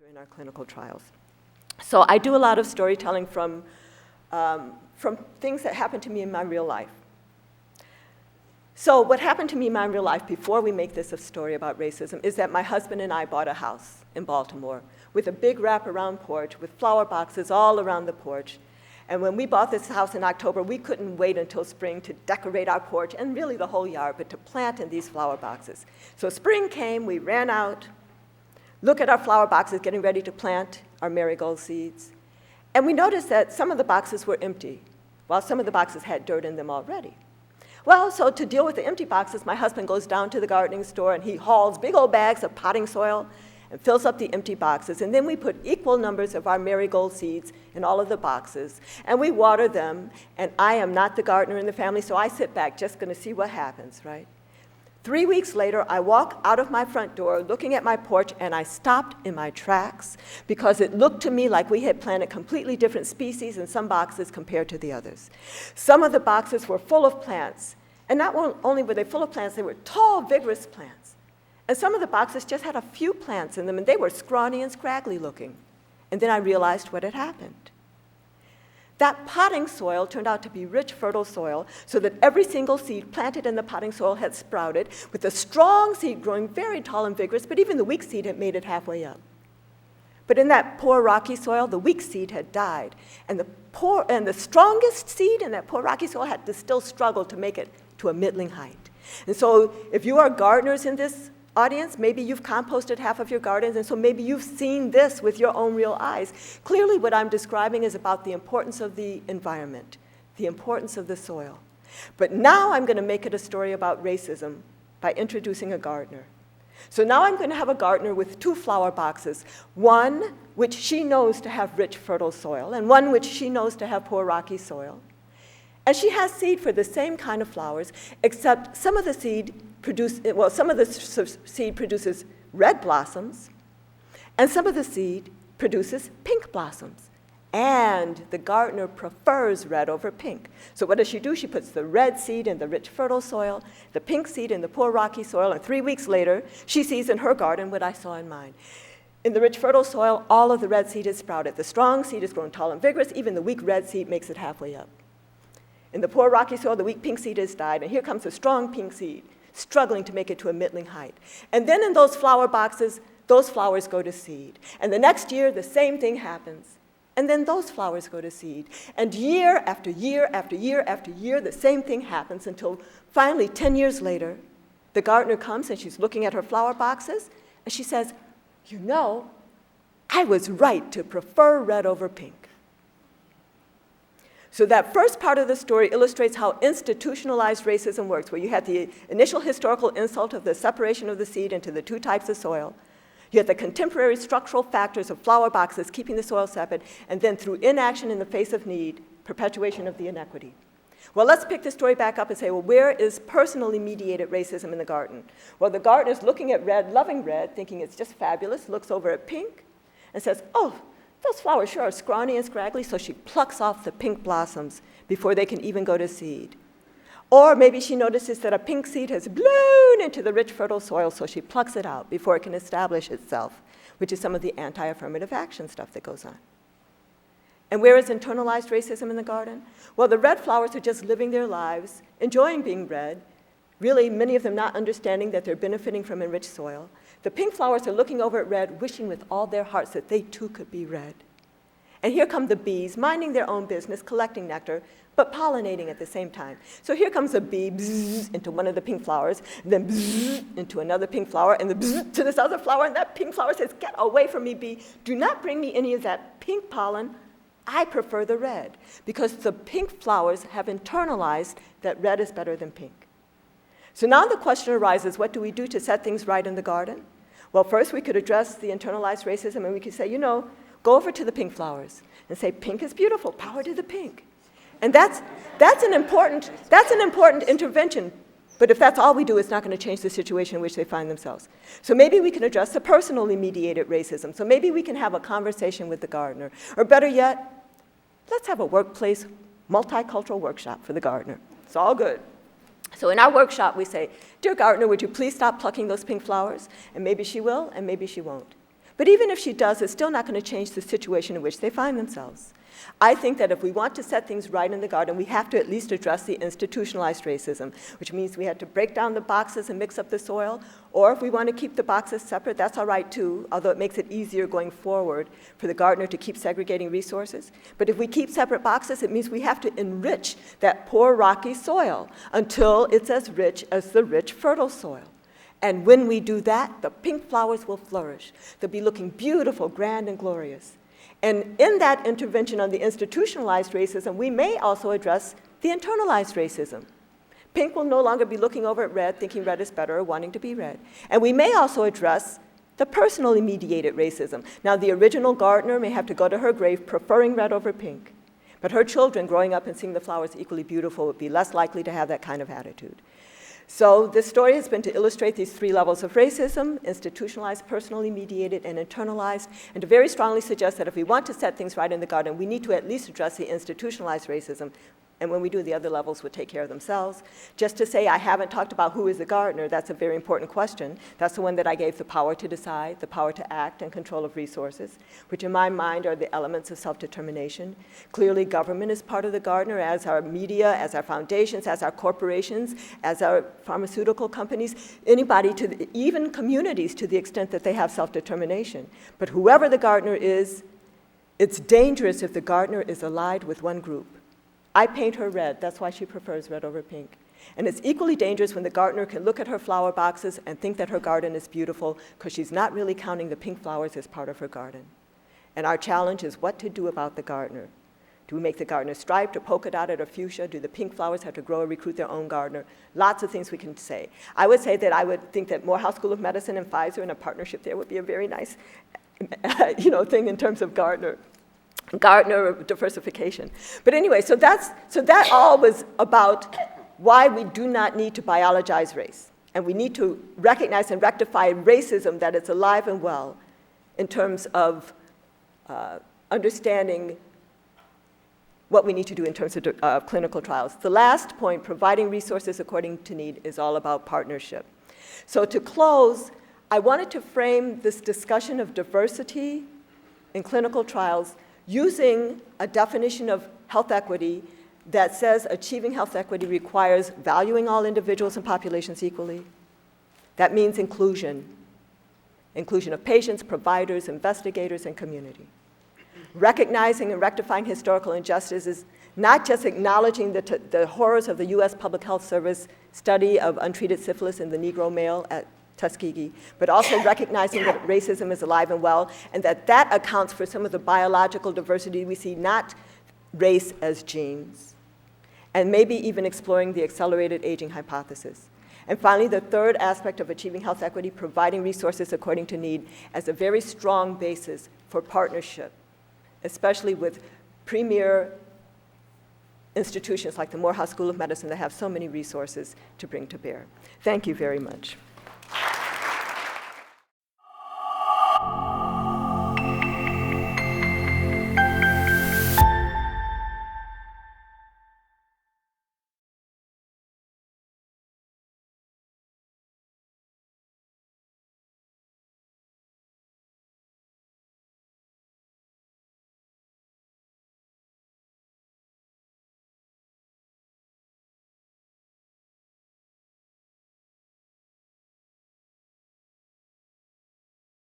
during our clinical trials. So I do a lot of storytelling from things that happened to me in my real life. So what happened to me in my real life before we make this a story about racism is that my husband and I bought a house in Baltimore with a big wraparound porch with flower boxes all around the porch. And when we bought this house in October, we couldn't wait until spring to decorate our porch and really the whole yard, but to plant in these flower boxes. So spring came, we ran out, look at our flower boxes getting ready to plant our marigold seeds. And we noticed that some of the boxes were empty, while some of the boxes had dirt in them already. Well, so to deal with the empty boxes, my husband goes down to the gardening store and he hauls big old bags of potting soil and fills up the empty boxes. And then we put equal numbers of our marigold seeds in all of the boxes, and we water them. And I am not the gardener in the family, so I sit back just going to see what happens, right? 3 weeks later, I walk out of my front door looking at my porch, and I stopped in my tracks because it looked to me like we had planted completely different species in some boxes compared to the others. Some of the boxes were full of plants, and not only were they full of plants, they were tall, vigorous plants. And some of the boxes just had a few plants in them, and they were scrawny and scraggly looking. And then I realized what had happened. That potting soil turned out to be rich, fertile soil, so that every single seed planted in the potting soil had sprouted, with the strong seed growing very tall and vigorous, but even the weak seed had made it halfway up. But in that poor rocky soil, the weak seed had died, and the strongest seed in that poor rocky soil had to still struggle to make it to a middling height. And so if you are gardeners in this audience, maybe you've composted half of your gardens, and so maybe you've seen this with your own real eyes. Clearly what I'm describing is about the importance of the environment, the importance of the soil. But now I'm going to make it a story about racism by introducing a gardener. So now I'm going to have a gardener with two flower boxes, one which she knows to have rich, fertile soil, and one which she knows to have poor, rocky soil. And she has seed for the same kind of flowers, except some of the seed produces red blossoms, and some of the seed produces pink blossoms. And the gardener prefers red over pink. So what does she do? She puts the red seed in the rich, fertile soil, the pink seed in the poor, rocky soil, and 3 weeks later, she sees in her garden what I saw in mine. In the rich, fertile soil, all of the red seed is sprouted. The strong seed is grown tall and vigorous. Even the weak red seed makes it halfway up. In the poor rocky soil, the weak pink seed has died, and here comes the strong pink seed, struggling to make it to a middling height. And then in those flower boxes, those flowers go to seed. And the next year, the same thing happens. And then those flowers go to seed. And year after year after year after year, the same thing happens until finally, 10 years later, the gardener comes and she's looking at her flower boxes, and she says, "You know, I was right to prefer red over pink." So that first part of the story illustrates how institutionalized racism works, where you had the initial historical insult of the separation of the seed into the two types of soil. You had the contemporary structural factors of flower boxes keeping the soil separate, and then through inaction in the face of need, perpetuation of the inequity. Well, let's pick the story back up and say, well, where is personally mediated racism in the garden? Well, the gardener is looking at red, loving red, thinking it's just fabulous, looks over at pink, and says, "Oh, those flowers sure are scrawny and scraggly," so she plucks off the pink blossoms before they can even go to seed. Or maybe she notices that a pink seed has blown into the rich, fertile soil, so she plucks it out before it can establish itself, which is some of the anti-affirmative action stuff that goes on. And where is internalized racism in the garden? Well, the red flowers are just living their lives, enjoying being red, really many of them not understanding that they're benefiting from enriched soil. The pink flowers are looking over at red, wishing with all their hearts that they too could be red. And here come the bees, minding their own business, collecting nectar, but pollinating at the same time. So here comes a bee bzzz, into one of the pink flowers, and then bzzz, into another pink flower, and then bzzz, to this other flower, and that pink flower says, "Get away from me, bee. Do not bring me any of that pink pollen. I prefer the red," because the pink flowers have internalized that red is better than pink. So now the question arises, what do we do to set things right in the garden? Well, first we could address the internalized racism, and we could say, go over to the pink flowers and say, "Pink is beautiful, power to the pink." And that's an important intervention. But if that's all we do, it's not going to change the situation in which they find themselves. So maybe we can address the personally mediated racism. So maybe we can have a conversation with the gardener. Or better yet, let's have a workplace multicultural workshop for the gardener. It's all good. So in our workshop, we say, "Dear gardener, would you please stop plucking those pink flowers?" And maybe she will, and maybe she won't. But even if she does, it's still not going to change the situation in which they find themselves. I think that if we want to set things right in the garden, we have to at least address the institutionalized racism, which means we have to break down the boxes and mix up the soil, or if we want to keep the boxes separate, that's all right too, although it makes it easier going forward for the gardener to keep segregating resources. But if we keep separate boxes, it means we have to enrich that poor rocky soil until it's as rich as the rich fertile soil. And when we do that, the pink flowers will flourish. They'll be looking beautiful, grand, and glorious. And in that intervention on the institutionalized racism, we may also address the internalized racism. Pink will no longer be looking over at red, thinking red is better, or wanting to be red. And we may also address the personally mediated racism. Now, the original gardener may have to go to her grave preferring red over pink, but her children growing up and seeing the flowers equally beautiful would be less likely to have that kind of attitude. So this story has been to illustrate these three levels of racism: institutionalized, personally mediated, and internalized, and to very strongly suggest that if we want to set things right in the garden, we need to at least address the institutionalized racism. And when we do, the other levels would take care of themselves. Just to say I haven't talked about who is the gardener, that's a very important question. That's the one that I gave the power to decide, the power to act, and control of resources, which in my mind are the elements of self-determination. Clearly, government is part of the gardener, as our media, as our foundations, as our corporations, as our pharmaceutical companies, anybody, even communities, to the extent that they have self-determination. But whoever the gardener is, it's dangerous if the gardener is allied with one group. I paint her red, that's why she prefers red over pink. And it's equally dangerous when the gardener can look at her flower boxes and think that her garden is beautiful because she's not really counting the pink flowers as part of her garden. And our challenge is what to do about the gardener. Do we make the gardener striped or polka dotted or fuchsia? Do the pink flowers have to grow or recruit their own gardener? Lots of things we can say. I would say that I would think that Morehouse School of Medicine and Pfizer in a partnership there would be a very nice thing in terms of gardener diversification. But anyway, so that all was about why we do not need to biologize race. And we need to recognize and rectify racism that it's alive and well in terms of understanding what we need to do in terms of clinical trials. The last point, providing resources according to need, is all about partnership. So to close, I wanted to frame this discussion of diversity in clinical trials using a definition of health equity that says achieving health equity requires valuing all individuals and populations equally. That means inclusion of patients, providers, investigators, and community. Recognizing and rectifying historical injustices, not just acknowledging the horrors of the US Public Health Service study of untreated syphilis in the Negro male at Tuskegee, but also recognizing that racism is alive and well, and that accounts for some of the biological diversity we see, not race as genes, and maybe even exploring the accelerated aging hypothesis. And finally, the third aspect of achieving health equity, providing resources according to need, as a very strong basis for partnership, especially with premier institutions like the Morehouse School of Medicine that have so many resources to bring to bear. Thank you very much.